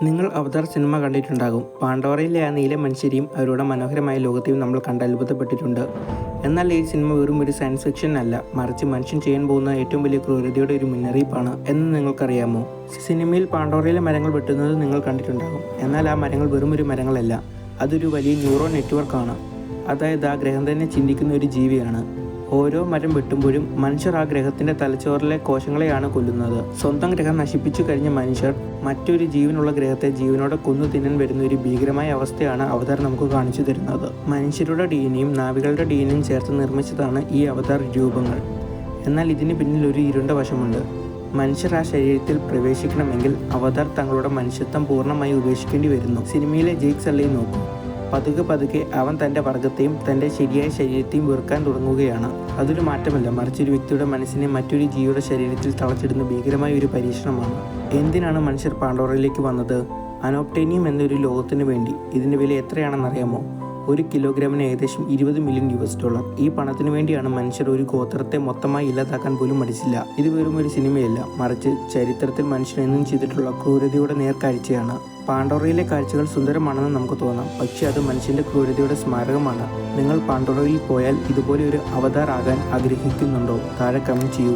നിങ്ങൾ അവതാർ സിനിമ കണ്ടിട്ടുണ്ടാകും. പാണ്ഡോറയിലെ ആ നീല മനുഷ്യരെയും അവരുടെ മനോഹരമായ ലോകത്തെയും നമ്മൾ കണ്ട് അത്ഭുതപ്പെട്ടിട്ടുണ്ട്. എന്നാൽ ഈ സിനിമ വെറും ഒരു സയൻസ് ഫിക്ഷൻ അല്ല, മറിച്ച് മനുഷ്യൻ ചെയ്യാൻ പോകുന്ന ഏറ്റവും വലിയ ക്രൂരതയുടെ ഒരു മുന്നറിയിപ്പാണ് എന്ന് നിങ്ങൾക്കറിയാമോ? സിനിമയിൽ പാണ്ഡോറയിലെ മരങ്ങൾ വെട്ടുന്നത് നിങ്ങൾ കണ്ടിട്ടുണ്ടാകും. എന്നാൽ ആ മരങ്ങൾ വെറും ഒരു മരങ്ങളല്ല, അതൊരു വലിയ ന്യൂറോ നെറ്റ്വർക്കാണ്. അതായത് ആ ഗ്രഹം തന്നെ ചിന്തിക്കുന്ന ഒരു ജീവിയാണ്. ഓരോ മരം വെട്ടുമ്പോഴും മനുഷ്യർ ആ ഗ്രഹത്തിന്റെ തലച്ചോറിലെ കോശങ്ങളെയാണ് കൊല്ലുന്നത്. സ്വന്തം ഗ്രഹം നശിപ്പിച്ചു കഴിഞ്ഞ മനുഷ്യർ മറ്റൊരു ജീവനുള്ള ഗ്രഹത്തെ ജീവനോടെ കൊന്നു തിന്നാൻ വരുന്ന ഒരു ഭീകരമായ അവസ്ഥയാണ് അവതാർ നമുക്ക് കാണിച്ചു തരുന്നത്. മനുഷ്യരുടെ ഡീനയും നാവികളുടെ ഡീനയും ചേർത്ത് നിർമ്മിച്ചതാണ് ഈ അവതാർ രൂപങ്ങൾ. എന്നാൽ ഇതിന് പിന്നിൽ ഒരു ഇരുണ്ട വശമുണ്ട്. മനുഷ്യർ ആ ശരീരത്തിൽ പ്രവേശിക്കണമെങ്കിൽ അവതാർ തങ്ങളുടെ മനുഷ്യത്വം പൂർണ്ണമായി ഉപേക്ഷിക്കേണ്ടി വരുന്നു. സിനിമയിലെ ജേക്ക് സള്ളിയെ നോക്കൂ. പതുക്കെ അവൻ തൻ്റെ വർഗത്തെയും തൻ്റെ ശരിയായ ശരീരത്തെയും വെറുക്കാൻ തുടങ്ങുകയാണ്. അതൊരു മാറ്റമല്ല, മറിച്ച് ഒരു വ്യക്തിയുടെ മനസ്സിനെ മറ്റൊരു ജീവിയുടെ ശരീരത്തിൽ തളച്ചിടുന്ന ഭീകരമായ ഒരു പരീക്ഷണമാണ്. എന്തിനാണ് മനുഷ്യർ പാണ്ഡോറയിലേക്ക് വന്നത്? അനോപ്റ്റേനിയം എന്നൊരു ലോകത്തിനു വേണ്ടി. ഇതിൻ്റെ വില എത്രയാണെന്നറിയാമോ? 1 കിലോഗ്രാമിന് ഏകദേശം $20 മില്യൺ. ഈ പണത്തിനു വേണ്ടിയാണ് മനുഷ്യർ ഒരു ഗോത്രത്തെ മൊത്തമായി ഇല്ലാതാക്കാൻ പോലും മടിച്ചില്ല. ഇത് വെറും ഒരു സിനിമയല്ല, മറിച്ച് ചരിത്രത്തിൽ മനുഷ്യൻ എന്നും ചെയ്തിട്ടുള്ള ക്രൂരതയുടെ നേർക്കാഴ്ചയാണ്. പാണ്ഡോറയിലെ കാഴ്ചകൾ സുന്ദരമാണെന്ന് നമുക്ക് തോന്നാം, പക്ഷേ അത് മനുഷ്യൻ്റെ ക്രൂരതയുടെ സ്മാരകമാണ്. നിങ്ങൾ പാണ്ഡോറയിൽ പോയാൽ ഇതുപോലെ ഒരു അവതാർ ആകാൻ ആഗ്രഹിക്കുന്നുണ്ടോ? താഴെ കമന്റ് ചെയ്യൂ.